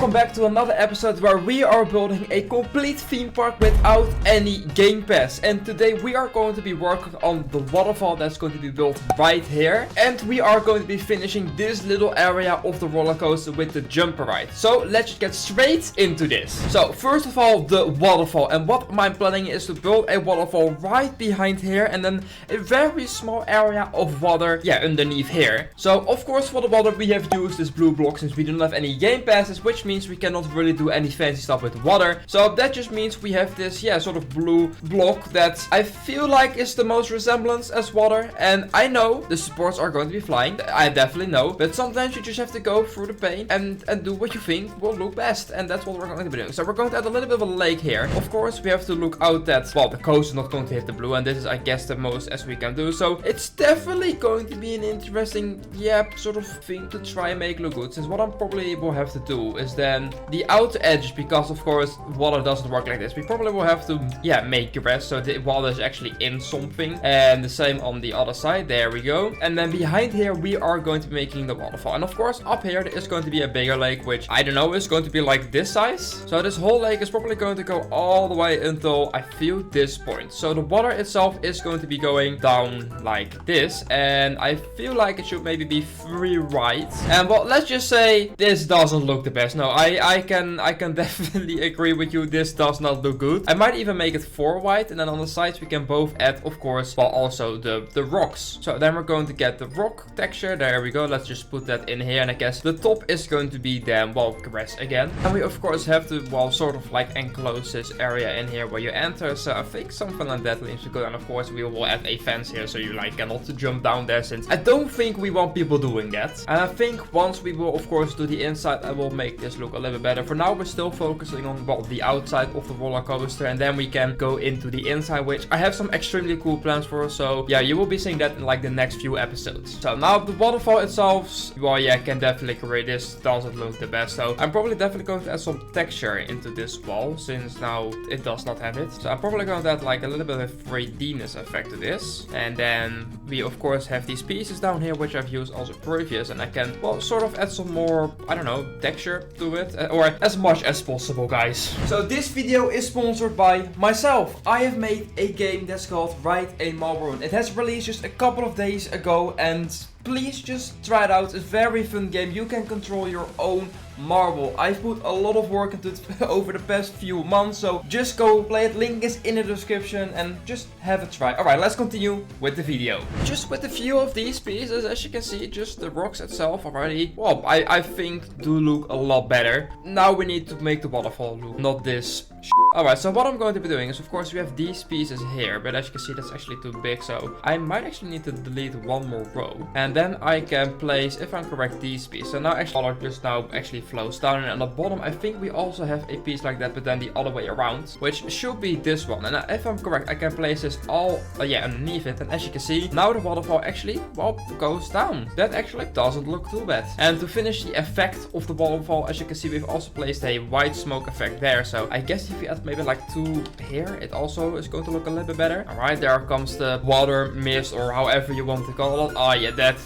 welcome back to another episode where we are building a complete theme park without any game pass. And today we are going to be working on the waterfall that's going to be built right here. And we are going to be finishing this little area of the roller coaster with the jumper ride. So let's just get straight into this. So first of all, the waterfall. And what I'm planning is to build a waterfall right behind here and then a very small area of water, underneath here. So of course for the water we have used this blue block since we don't have any game passes, which means we cannot really do any fancy stuff with water. So that just means we have this, sort of blue block that I feel like is the most resemblance as water. And I know the supports are going to be flying, I definitely know, but sometimes you just have to go through the pain and do what you think will look best. And that's what we're going to be doing. So we're going to add a little bit of a lake here. Of course we have to look out that, well, the coast is not going to hit the blue, and this is, I guess, the most as we can do. So it's definitely going to be an interesting, sort of thing to try and make look good, since what I'm probably will have to do is then the outer edge, because of course water doesn't work like this, we probably will have to make grass so the water is actually in something, and the same on the other side. There we go. And then behind here we are going to be making the waterfall, and of course up here there is going to be a bigger lake, which I don't know is going to be like this size. So this whole lake is probably going to go all the way until I feel this point. So the water itself is going to be going down like this, and I feel like it should maybe be 3 right. And well, let's just say this doesn't look the best. No, I can definitely agree with you. This does not look good. I might even make it 4 wide, and then on the sides we can both add, of course, well, also the rocks. So then we're going to get the rock texture. There we go. Let's just put that in here, and I guess the top is going to be then, well, grass again. And we of course have to, well, sort of like enclose this area in here where you enter. So I think something like that seems to go. And of course we will add a fence here so you like cannot jump down there, since I don't think we want people doing that. And I think once we will of course do the inside, I will make this look a little bit better. For now we're still focusing on, well, the outside of the roller coaster, and then we can go into the inside, which I have some extremely cool plans for. So yeah, you will be seeing that in like the next few episodes. So now the waterfall itself, well, can definitely agree, this doesn't look the best. So I'm probably definitely going to add some texture into this wall, since now it does not have it. So I'm probably going to add like a little bit of 3Dness effect to this. And then we of course have these pieces down here which I've used also previous, and I can, well, sort of add some more, I don't know, texture to it, or as much as possible, guys. So this video is sponsored by myself. I have made a game that's called Ride a Marble Run. It has released just a couple of days ago, and please just try it out. It's a very fun game. You can control your own marble. I've put a lot of work into it over the past few months, so just go play it. Link is in the description and just have a try. Alright, let's continue with the video. Just with a few of these pieces, as you can see, just the rocks itself already, well, I think do look a lot better. Now we need to make the waterfall look, not this. Alright, so what I'm going to be doing is, of course, we have these pieces here, but as you can see, that's actually too big, so I might actually need to delete one more row. And then I can place, if I'm correct, these pieces. So now actually water just now actually flows down, and on the bottom I think we also have a piece like that, but then the other way around, which should be this one. And if I'm correct, I can place this all underneath it, and as you can see, now the waterfall actually, well, goes down. That actually doesn't look too bad. And to finish the effect of the waterfall, as you can see, we've also placed a white smoke effect there. So I guess if you add maybe like 2 here, it also is going to look a little bit better. Alright, there comes the water mist, or however you want to call it.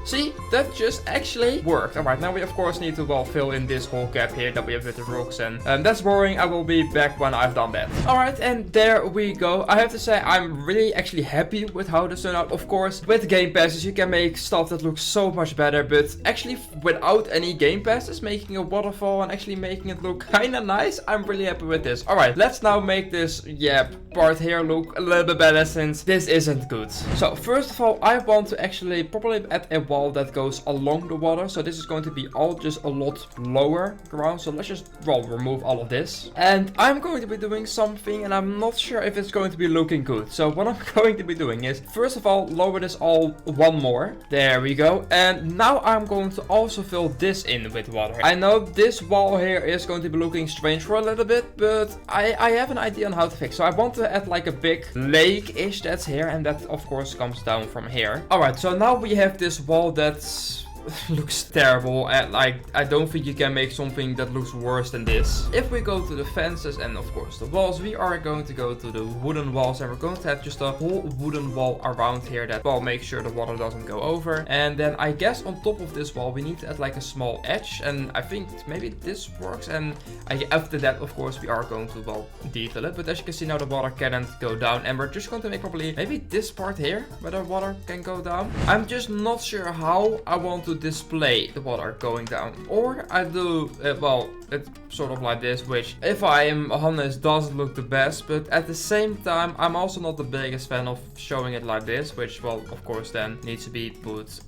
See, that just actually worked. Alright, now we of course need to, well, fill in this whole gap here that we have with the rocks, and that's boring. I will be back when I've done that. Alright, and there we go. I have to say, I'm really actually happy with how this turned out. Of course, with game passes you can make stuff that looks so much better, but actually without any game passes, making a waterfall and actually making it look kind of nice, I'm really happy with this. Alright, let's now make this, part here look a little bit better, since this isn't good. So first of all, I want to actually probably add a wall that goes along the water. So this is going to be all just a lot lower ground. So let's just, well, remove all of this. And I'm going to be doing something, and I'm not sure if it's going to be looking good. So what I'm going to be doing is, first of all, lower this all one more. There we go. And now I'm going to also fill this in with water. I know this wall here is going to be looking strange for a little bit, but I have an idea on how to fix. So I want to add like a big lake-ish that's here, and that of course comes down from here. Alright, so now we have this wall that's looks terrible. And like, I don't think you can make something that looks worse than this. If we go to the fences and of course the walls, we are going to go to the wooden walls, and we're going to have just a whole wooden wall around here that will make sure the water doesn't go over. And then I guess on top of this wall, we need to add like a small edge, and I think maybe this works. And after that, of course, we are going to, well, detail it. But as you can see now, the water can't go down, and we're just going to make probably maybe this part here where the water can go down. I'm just not sure how I want to display the water going down, or I do well, it's sort of like this, which if I am honest doesn't look the best, but at the same time I'm also not the biggest fan of showing it like this, which, well, of course then needs to be put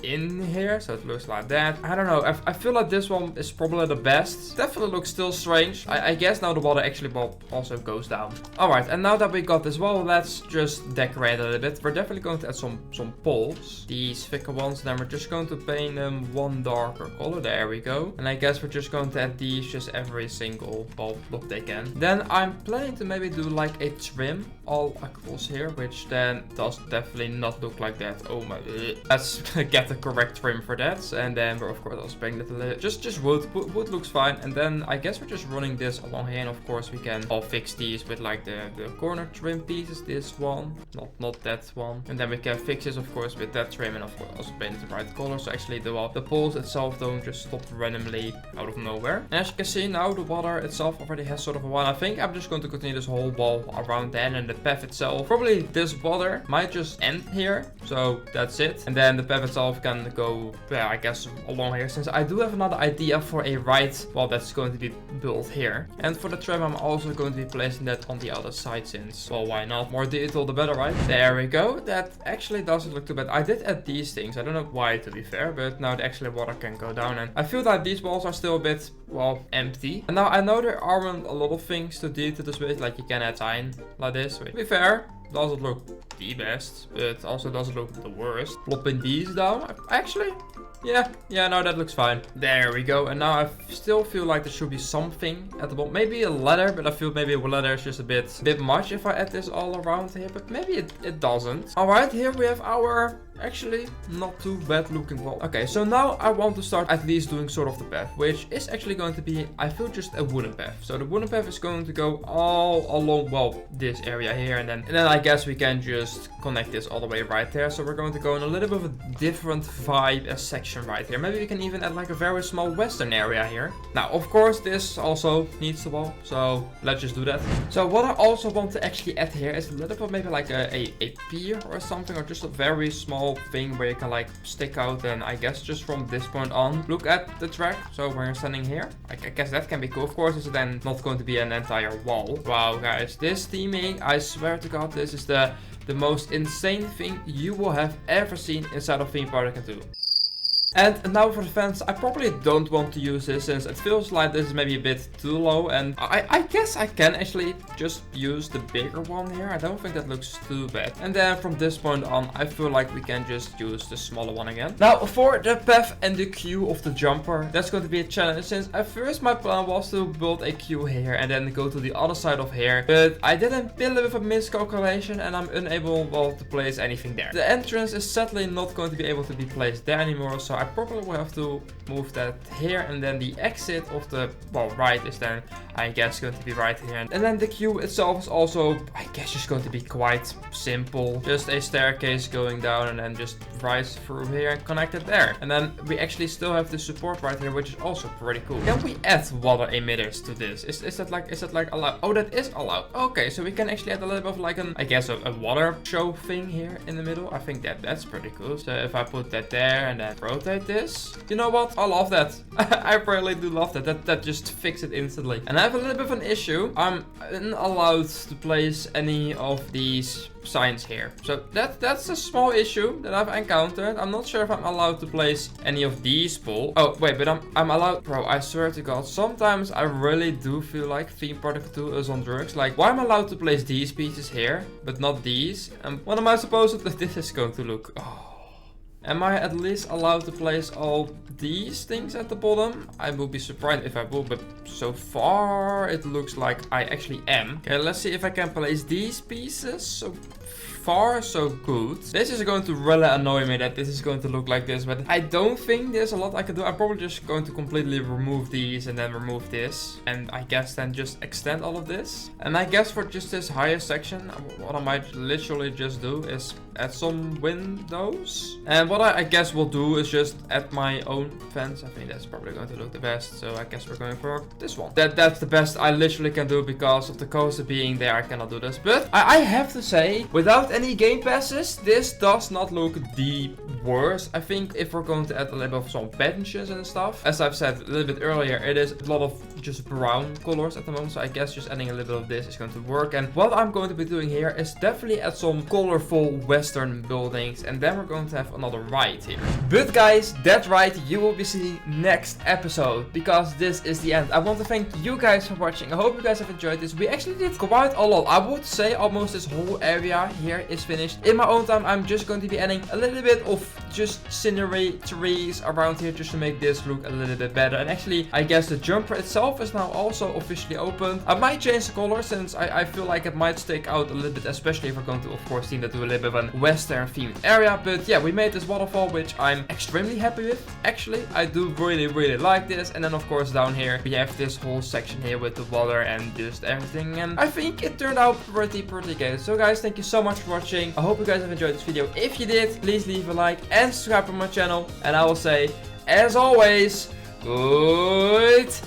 in here, so it looks like that. I don't know, I feel like this one is probably the best. Definitely looks still strange. I guess now the water actually, well, also goes down. Alright, and now that we got this wall, let's just decorate a little bit. We're definitely going to add some poles, these thicker ones, then we're just going to paint them one darker color. There we go. And I guess we're just going to add these just every single block they can. Then I'm planning to maybe do like a trim all across here, which then does definitely not look like that. Oh my, let's get the correct trim for that. And then we're of course also painting it a little, just wood. Wood looks fine. And then I guess we're just running this along here, and of course we can all fix these with like the corner trim pieces, this one, not that one. And then we can fix this of course with that trim, and of course also paint it the right color, so actually the poles itself don't just stop randomly out of nowhere. And as you can see now, the water itself already has sort of a wall. I think I'm just going to continue this whole wall around then, and the path itself, probably this water might just end here, so that's it. And then the path itself can go, yeah, I guess along here, since I do have another idea for a right wall that's going to be built here. And for the tram, I'm also going to be placing that on the other side, since, well, why not? More detail the better, right? There we go. That actually doesn't look too bad. I did add these things. I don't know why, to be fair, but now the actual water can go down, and I feel like these walls are still a bit, well, empty. And now I know there aren't a lot of things to detail this with, like you can add sign like this. To be fair, doesn't look the best, but also doesn't look the worst. Plopping these down, actually, yeah, no, that looks fine. There we go. And now I still feel like there should be something at the bottom. Maybe a ladder, but I feel maybe a ladder is just a bit much if I add this all around here, but maybe it doesn't. Alright, here we have our actually not too bad looking wall. Okay, so now I want to start at least doing sort of the path, which is actually going to be, I feel, just a wooden path. So the wooden path is going to go all along, well, this area here, and then I guess we can just connect this all the way right there. So we're going to go in a little bit of a different vibe section right here. Maybe we can even add like a very small western area here. Now, of course, this also needs the wall, so let's just do that. So what I also want to actually add here is a little bit maybe like a pier or something, or just a very small thing where you can like stick out, and I guess just from this point on look at the track. So when you're standing here, I guess that can be cool. Of course, this is then not going to be an entire wall. Wow, guys, this theming, I swear to God, this is the most insane thing you will have ever seen inside of theme park 2. And now for the fence, I probably don't want to use this, since it feels like this is maybe a bit too low, and I guess I can actually just use the bigger one here. I don't think that looks too bad. And then from this point on, I feel like we can just use the smaller one again. Now for the path and the queue of the jumper, that's going to be a challenge, since at first my plan was to build a queue here and then go to the other side of here, but I didn't build it with a miscalculation, and I'm unable, well, to place anything there. The entrance is sadly not going to be able to be placed there anymore, so I probably will have to move that here, and then the exit of the, well, right is then, I guess, going to be right here. And then the queue itself is also, I guess, just going to be quite simple. Just a staircase going down and then just rise through here and connect it there. And then we actually still have the support right here, which is also pretty cool. Can we add water emitters to this? Is that like allowed? Oh, that is allowed. Okay, so we can actually add a little bit of like I guess a water show thing here in the middle. I think that's pretty cool. So if I put that there and then rotate this, you know what? I love that. I really do love that. That just fixes it instantly. And I have a little bit of an issue. I'm not allowed to place any of these signs here. So that's a small issue that I've encountered. I'm not sure if I'm allowed to place any of these poles. Oh, wait, but I'm allowed. Bro, I swear to God, sometimes I really do feel like theme park 2 is on drugs. Like, why am I allowed to place these pieces here, but not these? And what am I supposed to, this is going to look, oh. Am I at least allowed to place all these things at the bottom? I would be surprised if I would, but so far it looks like I actually am. Okay, let's see if I can place these pieces. So far, so good. This is going to really annoy me that this is going to look like this, but I don't think there's a lot I can do. I'm probably just going to completely remove these and then remove this. And I guess then just extend all of this. And I guess for just this higher section, what I might literally just do is add some windows. And what I guess will do is just add my own fence. I think that's probably going to look the best. So I guess we're going for this one. That's the best I literally can do because of the coaster being there. I cannot do this. But I have to say, without any game passes, this does not look the worst. I think if we're going to add a little bit of some benches and stuff, as I've said a little bit earlier, it is a lot of just brown colors at the moment. So I guess just adding a little bit of this is going to work. And what I'm going to be doing here is definitely add some colorful western buildings. And then we're going to have another ride here. But guys, that ride you will be seeing next episode, because this is the end. I want to thank you guys for watching. I hope you guys have enjoyed this. We actually did quite a lot. I would say almost this whole area here is finished. In my own time, I'm just going to be adding a little bit of just scenery, trees around here just to make this look a little bit better. And actually, I guess the jumper itself is now also officially open. I might change the color since I feel like it might stick out a little bit, especially if we're going to, of course, theme that to a little bit of a western themed area. But yeah, we made this waterfall, which I'm extremely happy with. Actually, I do really like this. And then of course down here we have this whole section here with the water and just everything, and I think it turned out pretty good. So guys, thank you so much for watching. I hope you guys have enjoyed this video. If you did, please leave a like and subscribe to my channel, and I will say, as always, goodbye.